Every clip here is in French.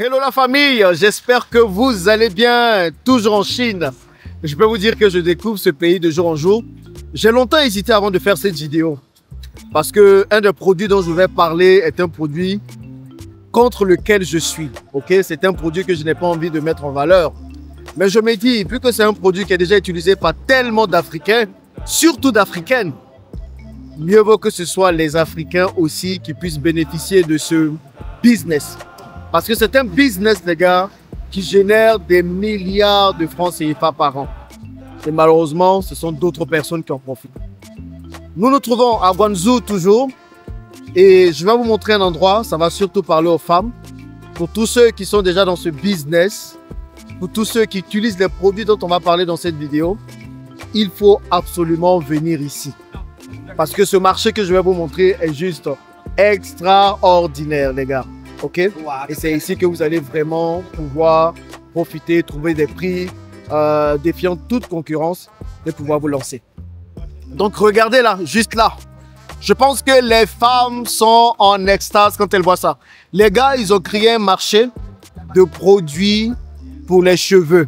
Hello la famille, j'espère que vous allez bien, toujours en Chine. Je peux vous dire que je découvre ce pays de jour en jour. J'ai longtemps hésité avant de faire cette vidéo. Parce que un des produits dont je vais parler est un produit contre lequel je suis. Ok, c'est un produit que je n'ai pas envie de mettre en valeur. Mais je me dis, vu que c'est un produit qui est déjà utilisé par tellement d'Africains, surtout d'Africaines, mieux vaut que ce soit les Africains aussi qui puissent bénéficier de ce business. Parce que c'est un business, les gars, qui génère des milliards de francs CFA par an. Et malheureusement, ce sont d'autres personnes qui en profitent. Nous nous trouvons à Guangzhou toujours. Et je vais vous montrer un endroit, ça va surtout parler aux femmes. Pour tous ceux qui sont déjà dans ce business, pour tous ceux qui utilisent les produits dont on va parler dans cette vidéo, il faut absolument venir ici. Parce que ce marché que je vais vous montrer est juste extraordinaire, les gars. Ok? Et c'est ici que vous allez vraiment pouvoir profiter, trouver des prix défiant toute concurrence et pouvoir vous lancer. Donc regardez là, juste là. Je pense que les femmes sont en extase quand elles voient ça. Les gars, ils ont créé un marché de produits pour les cheveux.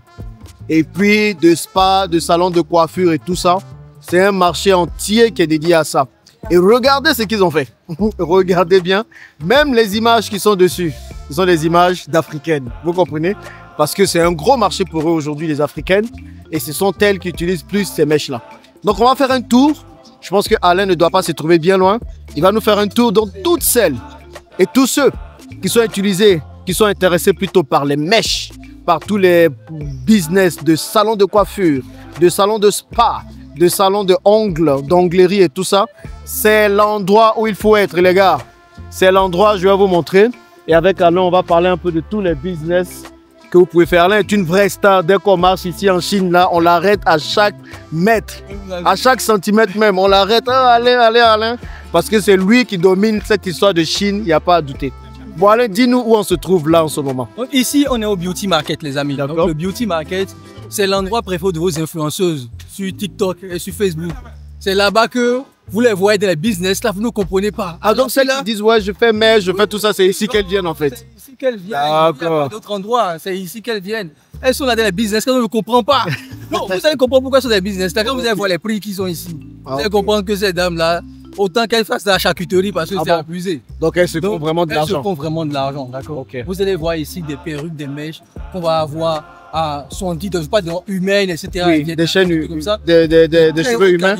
Et puis de spa, de salons de coiffure et tout ça. C'est un marché entier qui est dédié à ça. Et regardez ce qu'ils ont fait. Regardez bien. Même les images qui sont dessus, ce sont des images d'Africaines. Vous comprenez? Parce que c'est un gros marché pour eux aujourd'hui, les Africaines. Et ce sont elles qui utilisent plus ces mèches-là. Donc on va faire un tour. Je pense que Alain ne doit pas se trouver bien loin. Il va nous faire un tour dans toutes celles et tous ceux qui sont utilisés, qui sont intéressés plutôt par les mèches, par tous les business de salons de coiffure, de salons de spa, de salons de ongles, d'onglerie et tout ça. C'est l'endroit où il faut être, les gars. C'est l'endroit, je vais vous montrer. Et avec Alain, on va parler un peu de tous les business que vous pouvez faire. Alain est une vraie star. Dès qu'on marche ici en Chine, là, on l'arrête à chaque mètre, à chaque centimètre même. On l'arrête. Ah, Alain. Parce que c'est lui qui domine cette histoire de Chine, il n'y a pas à douter. Bon, Alain, dis-nous où on se trouve là en ce moment. Donc, ici, on est au Beauty Market, les amis. Donc, le Beauty Market, c'est l'endroit préféré de vos influenceuses sur TikTok et sur Facebook. C'est là-bas que vous les voyez dans les business, là, vous ne comprenez pas. Ah, donc celles qui disent, ouais, je fais mèche, je fais tout ça, c'est ici qu'elles viennent en fait. C'est ici qu'elles viennent. Il n'y a pas d'autre endroit, c'est ici qu'elles viennent. Elles sont là dans les business, quand on ne comprend pas. Non, vous allez comprendre pourquoi elles sont dans les business. Là, quand vous allez voir les prix qu'ils ont ici, vous allez comprendre que ces dames-là, autant qu'elles fassent de la charcuterie parce que c'est abusé. Donc elles se font vraiment de l'argent. Elles se font vraiment de l'argent, d'accord. Okay. Vous allez voir ici des perruques, des mèches qu'on va avoir à 70 $, pas de humaines, etc. Oui, des chaînes comme ça, des cheveux humains.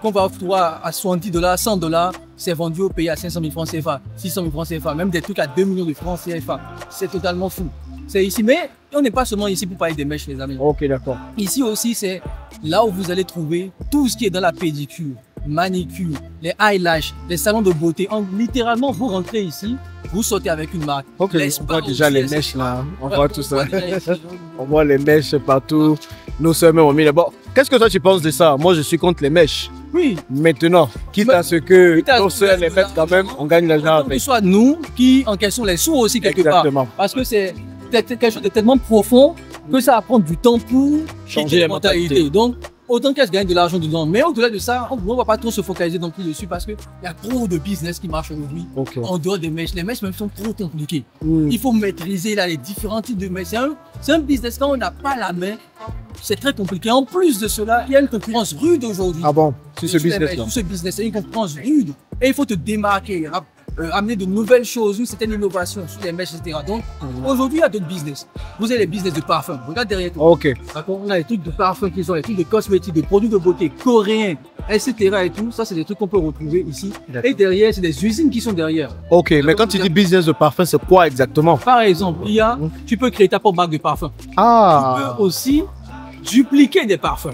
Qu'on va trouver à 70 $, 100 $, c'est vendu au pays à 500 000 francs CFA, 600 000 francs CFA, même des trucs à 2 millions de francs CFA. C'est totalement fou. C'est ici, mais on n'est pas seulement ici pour parler des mèches, les amis. Ok, d'accord. Ici aussi, c'est là où vous allez trouver tout ce qui est dans la pédicure, manicure, les eyelashes, les salons de beauté. Littéralement, vous rentrez ici, vous sortez avec une marque. Ok, on voit déjà les mèches là, on voit tout ça. On voit les mèches partout. Nous sommes même mis là-bas. Qu'est-ce que toi tu penses de ça? Moi, je suis contre les mèches. Oui. Maintenant, quitte à ce que nos sœurs les mettent quand même, on gagne l'argent avec. Que ce soit nous qui en question les sous aussi quelque part. Parce que c'est quelque chose de tellement profond que ça va prendre du temps pour changer les mentalités. Donc, autant qu'elles gagnent de l'argent dedans. Mais au-delà de ça, on ne va pas trop se focaliser non plus dessus parce qu'il y a trop de business qui marchent aujourd'hui en dehors des mèches. Les mèches même sont trop compliquées. Il faut maîtriser là, les différents types de mèches. C'est un business quand on n'a pas la main. C'est très compliqué. En plus de cela, il y a une concurrence rude aujourd'hui. Ah bon? Sur ce business-là? Sur ce business, il y a une concurrence rude. Et il faut te démarquer, amener de nouvelles choses, une certaine innovation sur les mèches, etc. Donc, aujourd'hui, il y a d'autres business. Vous avez les business de parfum. Regarde derrière toi. Ok. On a les trucs de parfum qui sont les trucs de cosmétiques, de produits de beauté coréens, etc. Et tout. Ça, c'est des trucs qu'on peut retrouver ici. Et derrière, c'est des usines qui sont derrière. Ok, mais quand tu dis business de parfum, c'est quoi exactement? Par exemple, tu peux créer ta propre marque de parfum. Ah. Tu peux aussi dupliquer des parfums.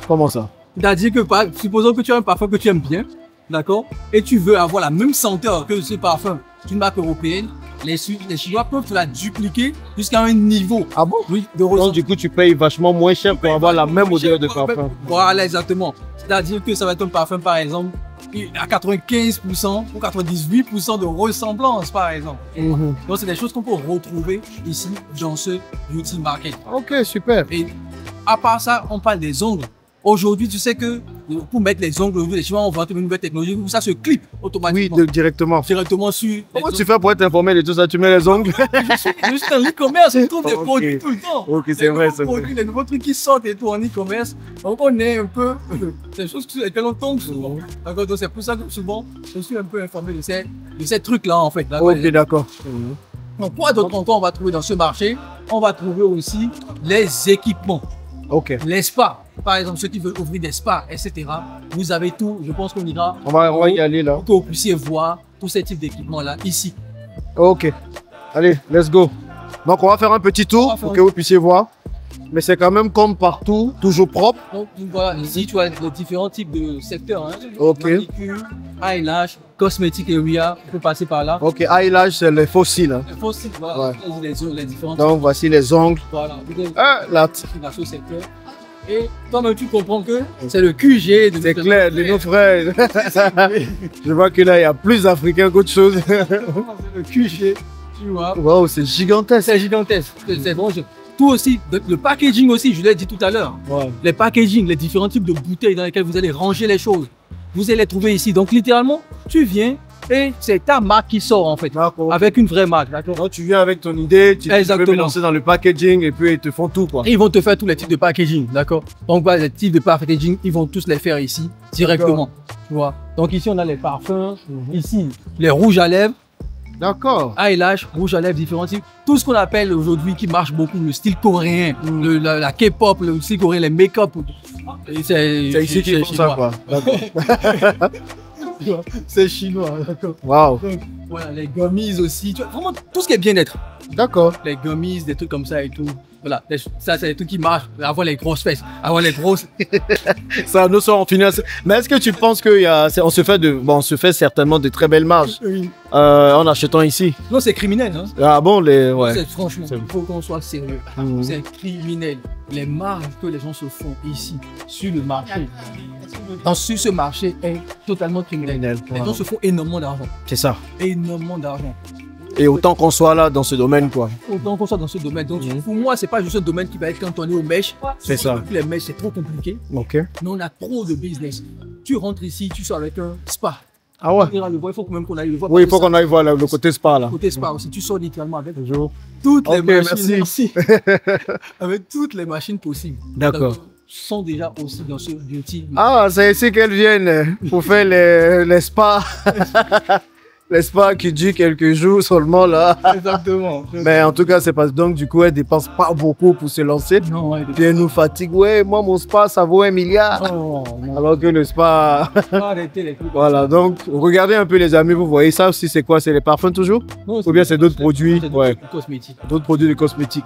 Comment ça? C'est-à-dire que, supposons que tu as un parfum que tu aimes bien, d'accord, et tu veux avoir la même senteur que ce parfum d'une marque européenne, les Chinois peuvent te la dupliquer jusqu'à un niveau. Ah bon? Oui, donc du coup, tu payes vachement moins cher pour avoir la même odeur de parfum. Voilà, exactement. C'est-à-dire que ça va être un parfum, par exemple, à 95% ou 98% de ressemblance, par exemple. Donc, c'est des choses qu'on peut retrouver ici, dans ce Beauty Market. Ok, super. Et à part ça, on parle des ongles. Aujourd'hui, tu sais que pour mettre les ongles, les cheveux, on va une nouvelle technologie où ça se clip automatiquement. Oui, directement. Directement sur. Comment tu fais pour être informé de tout ça? Tu mets les ongles? Je suis en e-commerce, je trouve des produits tout le temps. Ok, c'est vrai, c'est vrai. Les nouveaux trucs qui sortent et tout en e-commerce. Donc on est un peu. C'est des choses sur lesquelles on tombe souvent. D'accord, donc c'est pour ça que souvent, je suis un peu informé de ces trucs-là en fait. Ok, d'accord. Donc quoi d'autre encore on va trouver dans ce marché? On va trouver aussi les équipements. Ok. Les spas, par exemple, ceux qui veulent ouvrir des spas, etc. Vous avez tout, je pense qu'on ira. On va y aller là. Pour que vous puissiez voir tous ces types d'équipements-là ici. Ok. Allez, let's go. Donc, on va faire un petit tour pour que vous puissiez voir. Mais c'est quand même comme partout, toujours propre. Donc voilà, ici tu as les différents types de secteurs. Hein. Ok. Manicure, eyelash, cosmétique area, on peut passer par là. Ok, eyelash, c'est les fossiles. Hein. Les fossiles, voilà, Ouais. les différents Donc, voici les ongles. Voilà, Là. dans ce secteur. Et toi-même, tu comprends que c'est le QG de C'est clair, de nos frères. Je vois que là, il y a plus d'Africains qu'autre chose. C'est le QG, tu vois. Waouh, c'est gigantesque. C'est gigantesque. C'est bon. Tout aussi, le packaging aussi, je l'ai dit tout à l'heure. Ouais. Les packaging, les différents types de bouteilles dans lesquelles vous allez ranger les choses. Vous allez les trouver ici. Donc littéralement, tu viens et c'est ta marque qui sort en fait. Avec une vraie marque. Donc tu viens avec ton idée, tu peux lancer dans le packaging et puis ils te font tout quoi. Et ils vont te faire tous les types de packaging, d'accord. Donc voilà, les types de packaging, ils vont tous les faire ici, directement. Tu vois. Donc ici on a les parfums, ici les rouges à lèvres. D'accord. Eyelash, rouge à lèvres, différents types. Tout ce qu'on appelle aujourd'hui qui marche beaucoup, le style coréen, la K-pop, le style coréen, les make-up. C'est ici qu'ils font ça quoi. C'est chinois, d'accord. Waouh. Voilà, les gummies aussi. Tu vois, vraiment tout ce qui est bien-être. D'accord. Les gummies, des trucs comme ça et tout. Voilà, ça c'est des trucs qui marchent. Avoir les grosses fesses, avoir les grosses. Ça, nous sommes en finance. Mais est-ce que tu penses on se fait certainement de très belles marges en achetant ici? Non, c'est criminel. Hein. Ah bon, ouais. Franchement, il faut qu'on soit sérieux. C'est criminel. Les marges que les gens se font ici, sur le marché, sur ce marché est totalement criminel. Les gens se font énormément d'argent. C'est ça. Énormément d'argent. Et autant qu'on soit là dans ce domaine quoi. Autant qu'on soit dans ce domaine. Donc pour moi, c'est pas juste un domaine qui va être cantonné aux mèches. C'est ça. Les mèches, c'est trop compliqué. Ok. Mais on a trop de business. Tu rentres ici, tu sors avec un spa. Ah ouais. Il faut même qu'on aille le voir. Oui, il faut qu'on aille voir le côté spa là. Le côté spa aussi. Tu sors littéralement avec toutes les machines. Merci. Avec toutes les machines possibles. D'accord. Sont déjà aussi dans ce beauty. Ah, c'est ici qu'elles viennent pour faire les spas. Les spas qui durent quelques jours seulement là. Exactement. Mais en tout cas, c'est parce que donc du coup, elles dépensent pas beaucoup pour se lancer. Non, ouais. Puis elles nous fatiguent. Ouais, moi mon spa ça vaut 1 milliard. Oh, alors que le spa. Arrêtez les trucs. Voilà, donc regardez un peu les amis, vous voyez ça aussi, c'est quoi? C'est les parfums toujours? Non, ou bien c'est d'autres produits? Ouais. Cosmétiques. D'autres produits de cosmétiques.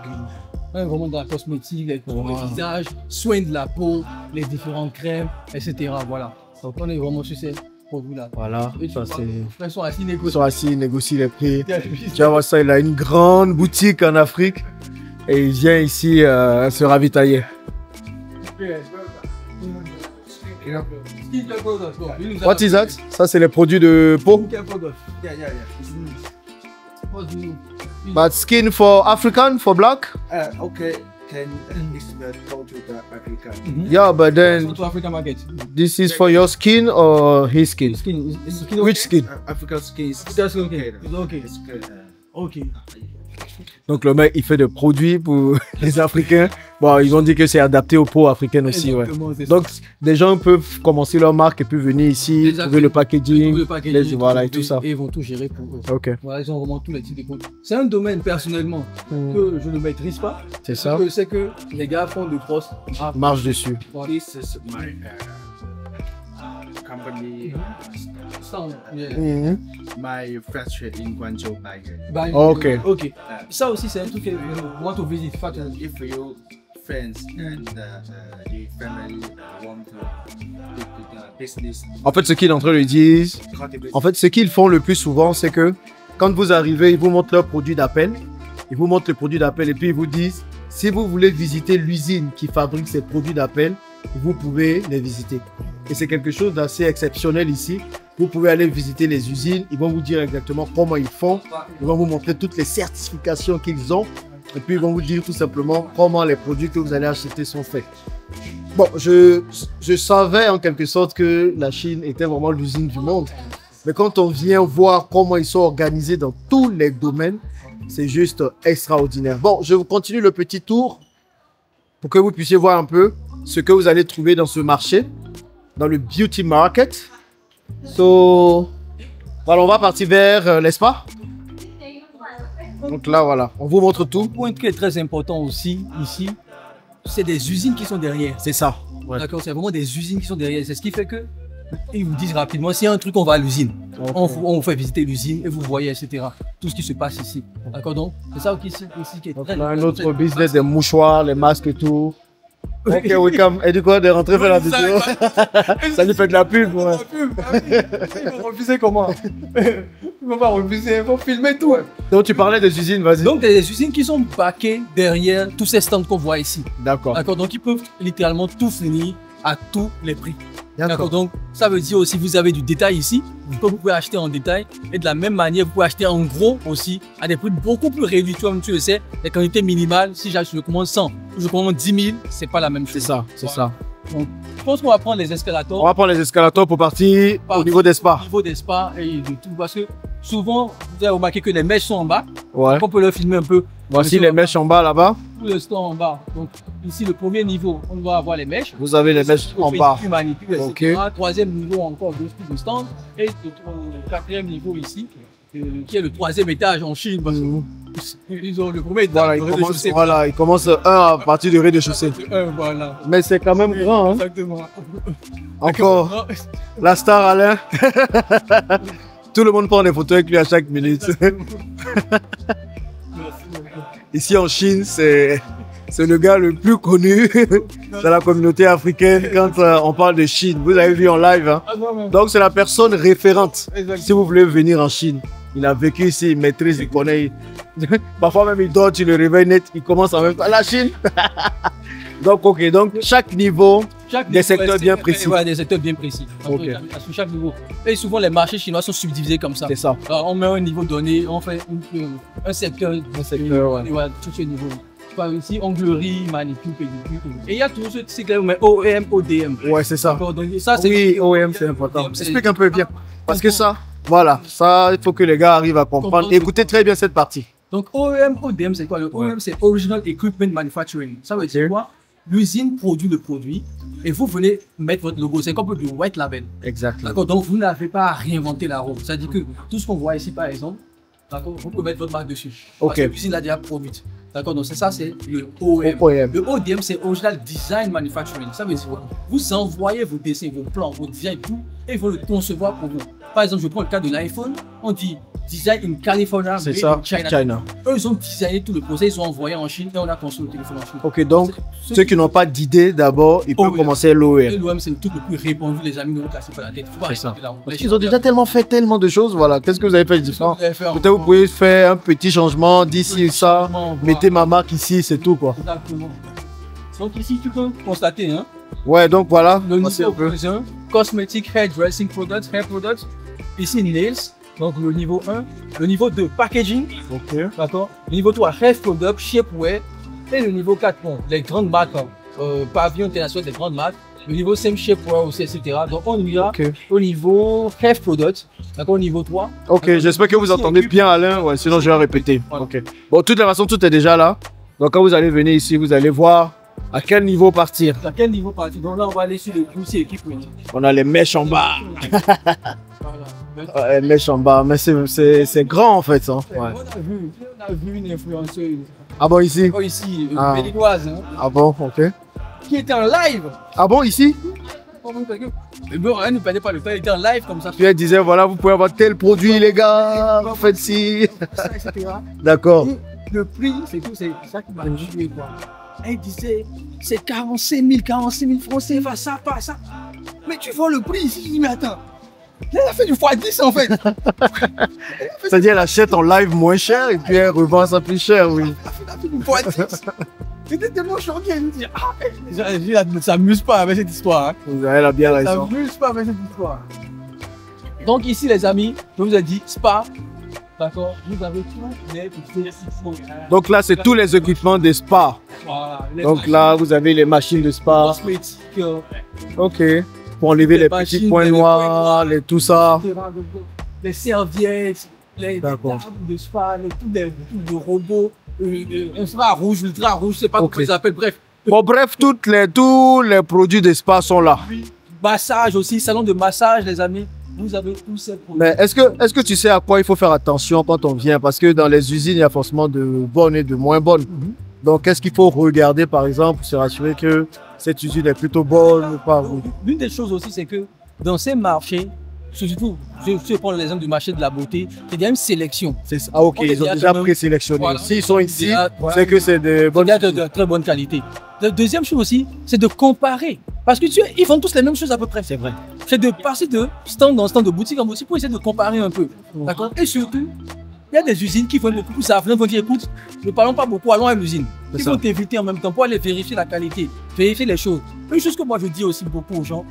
Ouais, vraiment dans la cosmétique, le visage, soins de la peau, les différentes crèmes, etc. Voilà. Donc on est vraiment sur ces produits-là. Voilà. Ça, ils sont assis, Ils sont assis, ils négocient les prix. Tu vas voir ça, il a une grande boutique en Afrique et il vient ici se ravitailler. What is that? Ça, c'est les produits de peau. But skin for African, for black? Okay, can go to the Africa. Yeah, but then to African market. This is for your skin or his skin? Skin. Which skin? African skin is okay. It's okay. It's good. Okay. Donc le mec, il fait des produits pour les Africains. Bon, ils ont dit que c'est adapté aux peaux africaines aussi, ouais. Donc des gens peuvent commencer leur marque et puis venir ici, trouver le packaging, voilà et tout ça. Et ils vont tout gérer pour eux. Ok. Voilà, ils ont vraiment tous les types de produits. C'est un domaine personnellement que je ne maîtrise pas. C'est ça. Je sais que les gars font de grosses marche dessus. This is my company. My factory in Guangzhou. Ok. Ok. Ça aussi, c'est un truc que you want to visit. If you friends and your family want to business. En fait, ce qu'ils sont en train de dire, en fait, ce qu'ils font le plus souvent, c'est que quand vous arrivez, ils vous montrent leur produit d'appel. Ils vous montrent le produit d'appel et puis ils vous disent, si vous voulez visiter l'usine qui fabrique ces produits d'appel, vous pouvez les visiter. Et c'est quelque chose d'assez exceptionnel ici. Vous pouvez aller visiter les usines, ils vont vous dire exactement comment ils font, ils vont vous montrer toutes les certifications qu'ils ont et puis ils vont vous dire tout simplement comment les produits que vous allez acheter sont faits. Bon, je savais en quelque sorte que la Chine était vraiment l'usine du monde. Mais quand on vient voir comment ils sont organisés dans tous les domaines, c'est juste extraordinaire. Bon, je continue le petit tour pour que vous puissiez voir un peu ce que vous allez trouver dans ce marché, dans le beauty market. So, voilà, on va partir vers l'espace. Donc là, voilà, on vous montre tout. Un point qui est très important aussi, ici, c'est des usines qui sont derrière. C'est ça. Ouais. D'accord, c'est vraiment des usines qui sont derrière. C'est ce qui fait que ils vous disent rapidement, s'il y a un truc, on va à l'usine. Okay. On vous fait visiter l'usine et vous voyez, etc. Tout ce qui se passe ici. D'accord, donc c'est ça aussi qui est très... On a un autre business, des mouchoirs, les masques et tout. Ok, welcome. Et du coup, de rentrer faire la vidéo. Ça lui fait de la pub. Ouais. Ils vont refuser comment? Ils vont pas refuser, ils vont filmer tout. Donc tu parlais des usines, vas-y. Donc des usines qui sont baquées derrière tous ces stands qu'on voit ici. D'accord. D'accord, donc ils peuvent littéralement tout finir à tous les prix. D'accord, donc ça veut dire aussi vous avez du détail ici, vous pouvez acheter en détail et de la même manière vous pouvez acheter en gros aussi à des prix beaucoup plus réduits. Toi-même tu le sais, les quantités minimales, si je commande 100, je commande 10 000, c'est pas la même chose. C'est ça, c'est ça. Donc je pense qu'on va prendre les escalators. On va prendre les escalators pour partir au niveau des spas. Au niveau des spas et de tout, parce que souvent vous avez remarqué que les mèches sont en bas. Ouais. On peut leur filmer un peu. Voici les mèches en bas là-bas. Tout le stand en bas. Donc ici le premier niveau, on doit avoir les mèches. Vous avez les mèches en bas. Manicure, okay. Troisième niveau encore de le stand. Et le quatrième niveau ici, qui est le troisième étage en Chine. Parce que ils ont le premier étage. Voilà, il commence un à partir du rez-de-chaussée. Voilà. Mais c'est quand même grand. Hein. Exactement. Encore la star Alain. Tout le monde prend des photos avec lui à chaque minute. Ici en Chine, c'est le gars le plus connu de la communauté africaine quand on parle de Chine. Vous avez vu en live. Hein? Donc c'est la personne référente. Si vous voulez venir en Chine, il a vécu ici, il maîtrise, il connaît. Parfois même il dort, tu le réveilles net, il commence en même temps. La Chine. Donc ok, donc chaque niveau, des secteurs bien précis. Ouais, des secteurs bien précis. Okay. Sur chaque niveau. Et souvent les marchés chinois sont subdivisés comme ça. C'est ça. Alors, on met un niveau donné, on fait un secteur. Ouais. Voilà, tout ce niveau. Ici, onglerie, manicure, pédicure. Et il y a toujours ce cycle mais OEM, ODM. Ouais, c'est ça. Donc, ça oui, OEM, c'est important. Explique un peu bien. Parce que ça, voilà, ça, il faut que les gars arrivent à comprendre. Écoutez très bien cette partie. Donc, OEM, ODM, c'est quoi? Le OEM, c'est Original Equipment Manufacturing. Ça veut dire quoi? L'usine produit le produit et vous venez mettre votre logo. C'est comme du white label. Exactement. D'accord, donc vous n'avez pas à réinventer la roue. C'est-à-dire que tout ce qu'on voit ici, par exemple, d'accord, vous pouvez mettre votre marque dessus. Ok. Parce que l'usine l'a déjà produite. D'accord, donc c'est ça, c'est le OEM. Le ODM, c'est Original Design Manufacturing. Ça veut dire quoi? Vous envoyez vos dessins, vos plans, vos designs, tout, et ils vont le concevoir pour vous. Par exemple, je prends le cas de l'iPhone, on dit Design in California, c'est ça, China. Eux, ils ont designé tout le procès, ils ont envoyé en Chine et on a construit le téléphone en Chine. Ok, donc ceux qui n'ont pas d'idée d'abord, ils peuvent commencer l'OEM. L'OEM, c'est le truc le plus répandu, les amis, ne vous cassez pas la tête. C'est ça. Ils ont déjà tellement fait tellement de choses, voilà. Qu'est-ce que vous avez fait de différent? Peut-être vous pouvez faire un petit changement d'ici ça, mettez ma marque ici, c'est tout quoi. Exactement. Donc ici, tu peux constater, hein. Ouais, donc voilà. Le niveau 1, Cosmetic Hair Dressing Products, Hair Products. Ici, Nails. Donc le niveau 1. Le niveau 2, Packaging. Ok. D'accord. Le niveau 3, Hair Products, Shapewear. Et le niveau 4, bon, les grandes marques, pavillon international des grandes marques. Le niveau 5, Shapewear aussi, etc. Donc on ira au niveau Hair Products. D'accord, au niveau 3. Ok, j'espère que vous entendez bien Alain. Ouais, sinon je vais répéter. Voilà. Ok. Bon, de toute façon, tout est déjà là. Donc quand vous allez venir ici, vous allez voir à quel niveau partir. À quel niveau partir? Donc là, on va aller sur le Juicy Equipment. On a les mèches en bas. Ouais, les mèches en bas, mais c'est grand en fait. Hein. Ouais. On a vu une influenceuse. Ah bon, ici? Oh, ici, béninoise. Hein. Ah bon, ok. Qui était en live. Ah bon, ici? Mais bon, elle ne perdait pas le temps, elle était en live comme ça. Puis elle disait, voilà, vous pouvez avoir tel produit, les gars, faites ci. D'accord. Le prix, c'est tout, c'est ça qui m'a tué, quoi. Elle disait, c'est 45 000 francs CFA, ça, pas ça. Mais tu vois le prix ici, je dis, mais attends. Elle a fait du x10 en fait. C'est-à-dire, elle achète en live moins cher et puis elle revend ça plus cher, oui. Elle a fait du x10. J'étais tellement choqué, elle me dit, ah, elle ne s'amuse pas avec cette histoire. Hein. Elle a bien raison. Elle ne s'amuse pas avec cette histoire. Donc ici, les amis, je vous ai dit, spa. D'accord, vous avez tous les. Donc là, c'est tous les équipements des spas. Voilà, Donc là, vous avez les machines de spa. cosmétiques, Ok. Pour enlever les petits machines, points noirs, tout ça. les serviettes, les tables D'accord. de spa, tous les trucs de robots, infra rouge, ultra rouge, je sais pas Ok. comment ils appellent, bref. Bon, bref, tous les produits de spa sont là. Massage aussi, salon de massage, les amis. Vous avez tous ces produits. Mais est-ce que tu sais à quoi il faut faire attention quand on vient? Parce que dans les usines, il y a forcément de bonnes et de moins bonnes. Donc, qu'est-ce qu'il faut regarder, par exemple, pour se rassurer que cette usine est plutôt bonne ou pas? L'une des choses aussi, c'est que dans ces marchés, surtout, je prends l'exemple du marché de la beauté, il y a une sélection. Ah, ok, On est ils ont déjà déjà quand même- présélectionné. Voilà. S'ils sont ici, Voilà. c'est que c'est de bonnes Il y a de très bonne qualité. La deuxième chose aussi, c'est de comparer. Parce que ils font tous les mêmes choses à peu près. C'est vrai. C'est de passer de stand en stand, de boutique en boutique pour essayer de comparer un peu. D'accord? Et surtout, il y a des usines qui font beaucoup plus avenir, vont dire écoute, ne parlons pas beaucoup, allons à l'usine. C'est Ils ça. vont t'inviter en même temps pour aller vérifier la qualité, vérifier les choses. Une chose que moi je dis aussi beaucoup aux gens,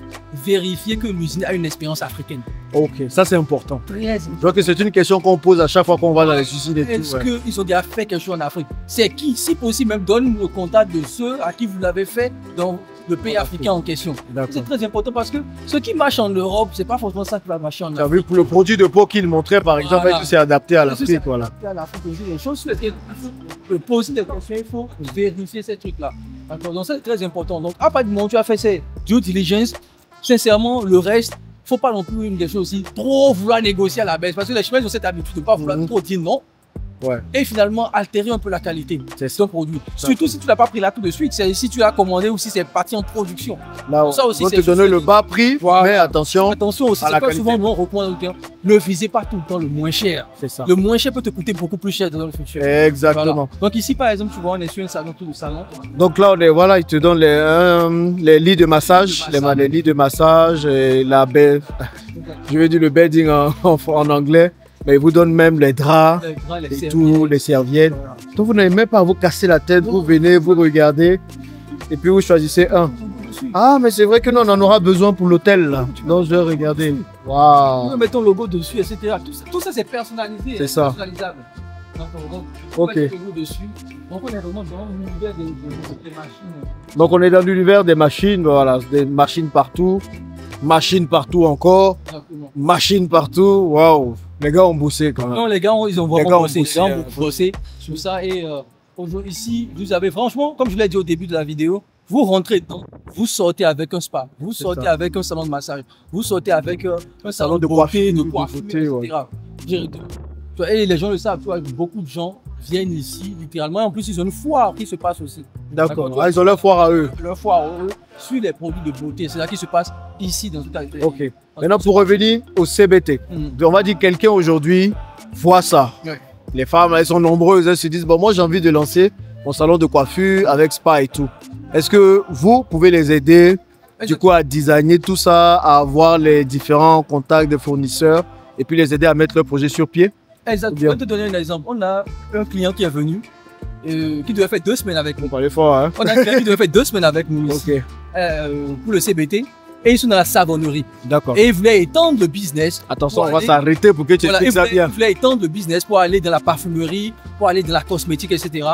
vérifier que l'usine a une expérience africaine. Ok, ça c'est important. Très Je vois que c'est une question qu'on pose à chaque fois qu'on va dans les usines et tout. Est-ce ouais. qu'ils ont déjà fait quelque chose en Afrique? C'est qui? Si possible, même donne le contact de ceux à qui vous l'avez fait dans le pays africain en question. D'accord. C'est très important parce que ce qui marche en Europe, c'est pas forcément ça qui va marcher en Tu as Afrique. vu pour le produit de peau qu'il montrait, par exemple, Voilà. est-ce que c'est adapté à Est-ce que l'Afrique, c'est voilà. adapté à l'Afrique aussi, les choses sur lesquelles il faut poser des questions, il faut vérifier ces trucs-là. D'accord? Donc ça c'est très important. Donc à partir du moment où tu as fait ces due diligence, sincèrement, le reste, faut pas non plus une des choses aussi trop vouloir négocier à la baisse parce que les Chinois ont cette habitude de pas vouloir trop dire non. Ouais. Et finalement altérer un peu la qualité C'est de ton produit. Surtout si tu l'as pas pris là tout de suite, c'est si tu l'as commandé ou si c'est parti en production. Là, Ça aussi, on va c'est te donner juste- le bas prix, Voilà. mais attention, Attention aussi, À la c'est pas qualité. souvent nous on recommande au client. Ne visez pas tout le temps le moins cher. c'est ça. Le moins cher peut te coûter beaucoup plus cher dans le futur. Exactement. Voilà. Donc ici par exemple, tu vois, on est sur un salon, tout le salon. Donc là, voilà, il te donne les lits de massage, les lits de massage, et je vais dire le bedding en anglais, mais il vous donne même les draps Les draps, les et serviettes. tout, les serviettes. Voilà. Donc vous n'avez même pas à vous casser la tête, vous venez, vous regardez, et puis vous choisissez un. Ah, mais c'est vrai que nous, on en aura besoin pour l'hôtel, là. Donc je vais regarder. Nous Waouh. mettons le logo dessus, etc. Tout ça c'est personnalisé. C'est ça. Personnalisable. Donc, Ok. on met le logo dessus. Donc on est vraiment dans l'univers des machines. Donc on est dans l'univers des machines, voilà, des machines partout encore, Exactement. machines partout, waouh. Les gars ont bossé quand même. Non, les gars, ils ont Les vraiment gars ont bossé. Les bossé, gars ont hein. beaucoup bossé sur ça. Et aujourd'hui, ici, vous avez franchement, comme je l'ai dit au début de la vidéo, vous rentrez dedans, vous sortez avec un spa, vous sortez ça. avec un salon de massage, vous sortez avec un salon de coiffure, beauté, de beauté, ouais. etc. Et les gens le savent, tu vois, beaucoup de gens viennent ici, littéralement. En plus, ils ont une foire qui se passe aussi. D'accord. Ah, ils ont leur foire à eux. Leur foire, eux, sur les produits de beauté. C'est ça qui se passe ici, dans toute la Ok. Maintenant, pour revenir au CBT, on va dire quelqu'un aujourd'hui voit ça. Ouais. Les femmes, elles sont nombreuses, elles se disent, bon, moi j'ai envie de lancer mon salon de coiffure avec spa et tout. Est-ce que vous pouvez les aider du coup à designer tout ça, à avoir les différents contacts de fournisseurs et puis les aider à mettre leur projet sur pied? Exactement. Je vais te donner un exemple. On a un client qui est venu, qui devait faire 2 semaines avec nous. On parlait fort, hein? On a un client qui devait faire 2 semaines avec nous ici, Ok, pour le CBT. Et ils sont dans la savonnerie. d'accord. Et ils voulaient étendre le business. Attention, pour on va aller- s'arrêter pour que tu Voilà, expliques ça bien. ils voulaient étendre le business pour aller dans la parfumerie, pour aller dans la cosmétique, etc.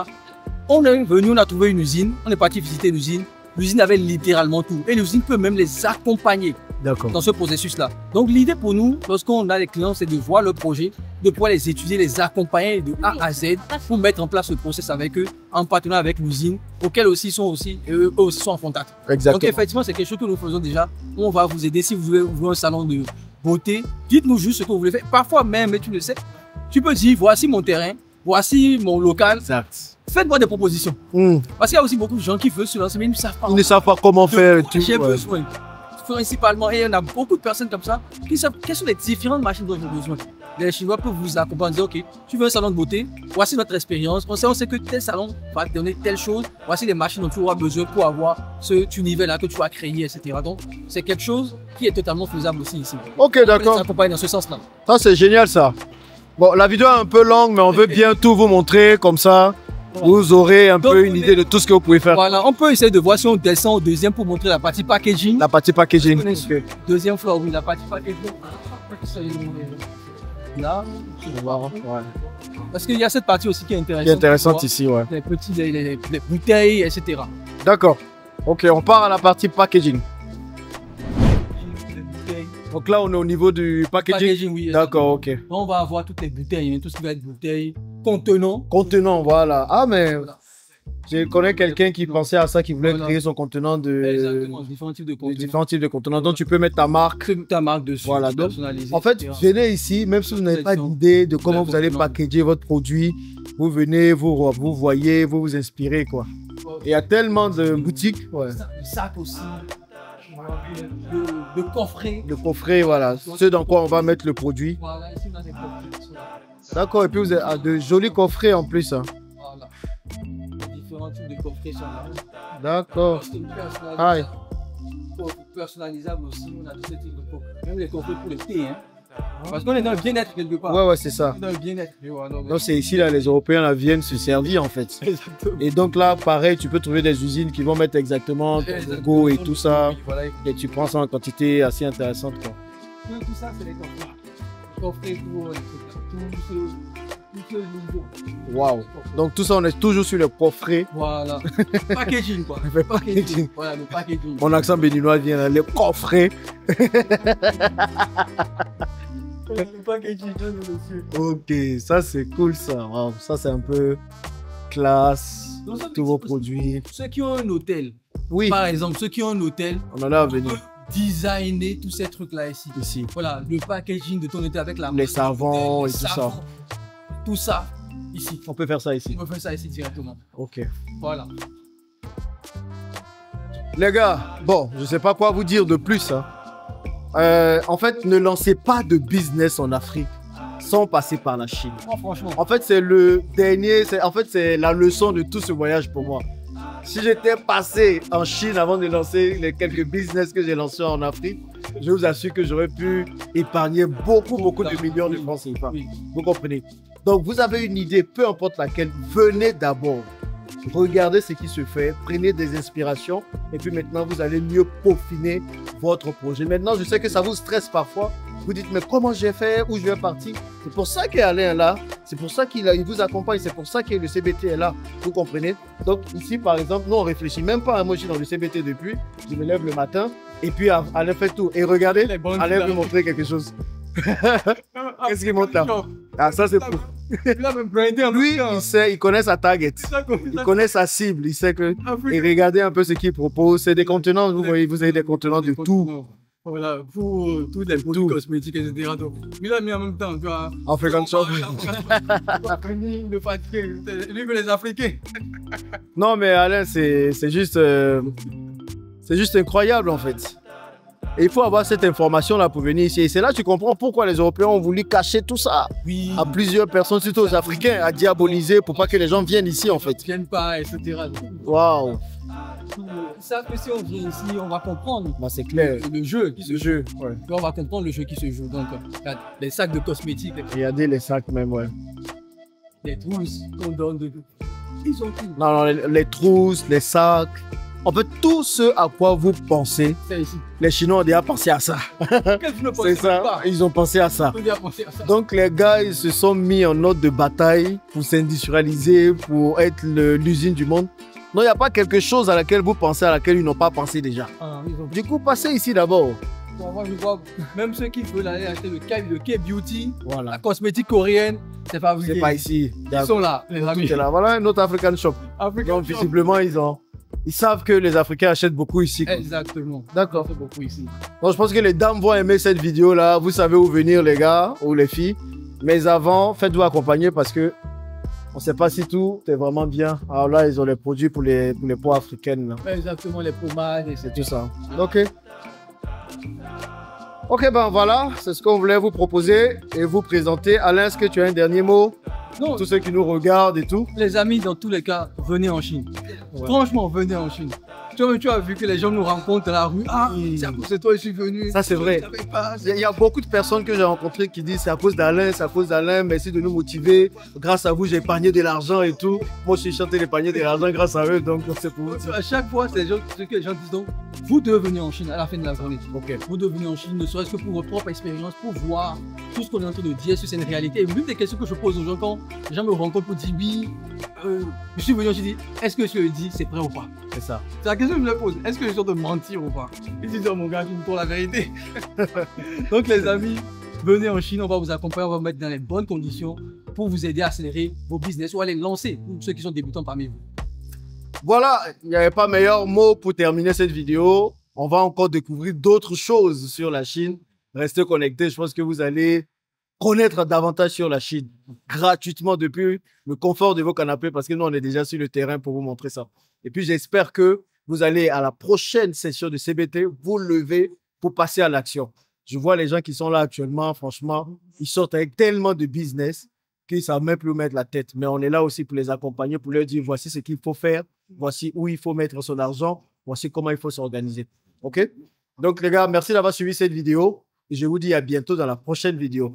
On est venu, on a trouvé une usine. On est parti visiter l'usine. L'usine avait littéralement tout. Et l'usine peut même les accompagner D'accord. dans ce processus-là. Donc l'idée pour nous, lorsqu'on a des clients, c'est de voir le projet, de pouvoir les étudier, les accompagner de A à Z pour mettre en place le process avec eux, en partenariat avec l'usine, auquel aussi sont aussi, eux aussi sont en contact. Donc Exactement. effectivement, c'est quelque chose que nous faisons déjà. On va vous aider si vous voulez ouvrir un salon de beauté. Dites-nous juste ce que vous voulez faire. Parfois même, mais tu le sais, tu peux dire, voici mon terrain, voici mon local. Exact. Faites-moi des propositions. Parce qu'il y a aussi beaucoup de gens qui veulent se lancer, mais ils ne savent pas. Ils ne savent pas comment faire. J'ai ouais. besoin. Principalement, et il y en a beaucoup de personnes comme ça qui savent quelles sont les différentes machines dont j'ai besoin. Les Chinois peuvent vous accompagner, dire ok, tu veux un salon de beauté, voici notre expérience, on sait que tel salon va te donner telle chose, voici les machines dont tu auras besoin pour avoir cet univers-là que tu as créé, etc. Donc, c'est quelque chose qui est totalement faisable aussi ici. Ok, On d'accord. les accompagne dans ce sens-là. Ça, c'est génial, ça. Bon, la vidéo est un peu longue, mais on veut bien tout vous montrer, comme ça, vous aurez un Donc, peu une idée de tout ce que vous pouvez faire. Voilà, on peut essayer de voir si on descend au deuxième pour montrer la partie packaging. La partie packaging. On est sur Ok. deuxième floor, oui, la partie packaging. là. On va voir, ouais. Parce qu'il y a cette partie aussi qui est intéressante. Qui est intéressante ici, ouais. Les petits, les bouteilles, etc. D'accord. Ok, on part à la partie packaging. Donc là, on est au niveau du packaging. Oui. D'accord, ok. On va avoir toutes les bouteilles, hein, tout ce qui va être bouteilles, contenant. Contenant, voilà. Ah, mais Voilà. je connais quelqu'un qui pensait à ça, qui voulait créer son contenant de... Exactement, différents types de contenants. Différents types de contenants. Donc, tu peux mettre ta marque. Ta marque dessus. Voilà. Donc, personnalisée, en fait, etc. venez ici, même si vous n'avez pas d'idée de comment vous allez packager votre produit, vous venez, vous voyez, vous vous inspirez, quoi. Et il y a tellement de boutiques. Ouais. Le sac aussi. Le coffret. Le coffret, voilà. Ce dans quoi on va mettre le produit. Voilà, ici on a des coffrets. D'accord, et puis vous avez de jolis coffrets en plus. Hein. Voilà. Différents types de coffrets sont là. D'accord. Aïe. Personnalisable aussi, on a tous ces types de coffrets. Même les coffrets pour le thé, hein. Parce qu'on est dans le bien-être quelque part. Ouais, c'est ça. On est dans le bien-être. Donc c'est ici, là, les Européens là, viennent se servir en fait. Exactement. Et donc là, pareil, tu peux trouver des usines qui vont mettre exactement ton logo et tout ça. Voilà. Et tu prends ça en quantité assez intéressante, quoi. Tout ça, c'est les coffrets. Les coffrets pour tout ce niveau. Waouh. Donc tout ça, on est toujours sur le coffret. Voilà. Packaging, quoi. Le packaging. Voilà, le packaging. Mon accent béninois vient là, les coffrets. Le packaging, monsieur. Ok, ça c'est cool ça. Wow, ça c'est un peu classe. Tous vos produits. Ceux qui ont un hôtel, Oui, par exemple, ceux qui ont un hôtel, on en a à venir designer tous ces trucs-là ici. ici. Voilà, le packaging de ton hôtel avec la Les savons et les tout ça. savons, tout ça, ici. On peut faire ça ici. On peut faire ça ici directement. Ok. Voilà. Les gars, bon, je sais pas quoi vous dire de plus. Hein. En fait, ne lancez pas de business en Afrique sans passer par la Chine. Oh, franchement. En fait, c'est le dernier, c'est la leçon de tout ce voyage pour moi. Si j'étais passé en Chine avant de lancer les quelques business que j'ai lancés en Afrique, je vous assure que j'aurais pu épargner beaucoup de millions de francs CFA. Oui. Vous comprenez? Donc, vous avez une idée, peu importe laquelle, venez d'abord. Regardez ce qui se fait, prenez des inspirations et puis maintenant, vous allez mieux peaufiner votre projet. Maintenant, je sais que ça vous stresse parfois. Vous dites, mais comment j'ai fait, où je vais partir? C'est pour ça qu'Alain est là, c'est pour ça qu'il vous accompagne, c'est pour ça que le CBT est là, vous comprenez? Donc ici, par exemple, nous, on ne réfléchit même pas. Moi, je suis dans le CBT depuis, je me lève le matin et puis Alain fait tout. Et regardez, Alain veut montrer quelque chose. Qu'est-ce qu'il montre là? Ah, ça c'est pour... Lui, il sait, il connaît sa target, il connaît sa cible, il sait que... Et regardez un peu ce qu'il propose, c'est des contenants, vous voyez, vous avez des contenants de tout. Voilà, pour tous les produits cosmétiques, etc. Donc, mais là, mais en même temps, tu vois. African Shop. Le fatigué, lui que les Africains. Non, mais Alain, c'est juste incroyable en fait. Et il faut avoir cette information-là pour venir ici. Et c'est là que tu comprends pourquoi les Européens ont voulu cacher tout ça à plusieurs personnes, surtout aux Africains, à diaboliser pour pas que les gens viennent ici en fait. Ils viennent pas, etc. Waouh. Ils savent que si on vient ici, on va comprendre. Bah, c'est clair. Le jeu qui se joue. Ouais. On va comprendre le jeu qui se joue. Donc, les sacs de cosmétiques, Regardez les sacs même, ouais. les trousses qu'on donne. Ils ont tout. Non, les trousses, les sacs. En fait, tout ce à quoi vous pensez, C'est ici. les Chinois ont déjà pensé à ça. C'est ça, ils ont pensé à ça. On a pensé à ça. Donc les gars, ils se sont mis en ordre de bataille pour s'industrialiser, pour être l'usine du monde. Non, il n'y a pas quelque chose à laquelle vous pensez, à laquelle ils n'ont pas pensé déjà. Ah, Du coup, passez ici d'abord. moi, je vois, même ceux qui veulent aller acheter le K-Beauty, la Voilà. cosmétique coréenne, c'est pas C'est pas ici. Ils sont là, les amis. C'est là. Voilà un autre African Shop. Donc visiblement, ils savent que les Africains achètent beaucoup ici. Quoi. Exactement. D'accord. C'est beaucoup ici. Donc je pense que les dames vont aimer cette vidéo là. Vous savez où venir les gars ou les filles. Mais avant, faites-vous accompagner parce que on ne sait pas si tout est vraiment bien. Alors là, ils ont les produits pour les peaux africaines. Là. Exactement, les pommades et C'est tout ça. Ok. Ok, ben voilà, c'est ce qu'on voulait vous proposer et vous présenter. Alain, est-ce que tu as un dernier mot? Non, Tous ceux qui nous regardent et tout. les amis, dans tous les cas, venez en Chine. Ouais. Franchement, venez en Chine. Tu as vu que les gens nous rencontrent dans la rue. Ah, c'est à cause de toi, je suis venu. Ça, c'est vrai. Je savais pas. Il y a beaucoup de personnes que j'ai rencontrées qui disent c'est à cause d'Alain, merci de nous motiver. Grâce à vous, j'ai épargné de l'argent et tout. Moi, je suis chanté d'épargner de l'argent grâce à eux, donc c'est pour vous. À chaque fois, c'est ce que les gens disent donc, vous devez venir en Chine à la fin de la journée. Ok. Vous devez venir en Chine, ne serait-ce que pour votre propre expérience, pour voir tout ce qu'on est en train de dire, si c'est une réalité. Et l'une des questions que je pose aux gens quand les gens me rencontrent pour dire oui, je suis venu en Chine, je dis, est-ce que ce que je dis, c'est vrai ou pas? C'est ça. C'est la question que je me pose. Est-ce que je suis en train de mentir ou pas? Ils disent, oh mon gars, tu me tournes la vérité. Donc les amis, venez en Chine, on va vous accompagner, on va vous mettre dans les bonnes conditions pour vous aider à accélérer vos business ou à les lancer pour ceux qui sont débutants parmi vous. Voilà, il n'y avait pas meilleur mot pour terminer cette vidéo. On va encore découvrir d'autres choses sur la Chine. Restez connectés, je pense que vous allez connaître davantage sur la Chine gratuitement depuis le confort de vos canapés parce que nous, on est déjà sur le terrain pour vous montrer ça. Et puis, j'espère que vous allez à la prochaine session de CBT, vous lever pour passer à l'action. Je vois les gens qui sont là actuellement, franchement, ils sortent avec tellement de business qu'ils ne savent même plus où mettre la tête. Mais on est là aussi pour les accompagner, pour leur dire voici ce qu'il faut faire, voici où il faut mettre son argent, voici comment il faut s'organiser. OK? Donc, les gars, merci d'avoir suivi cette vidéo et je vous dis à bientôt dans la prochaine vidéo.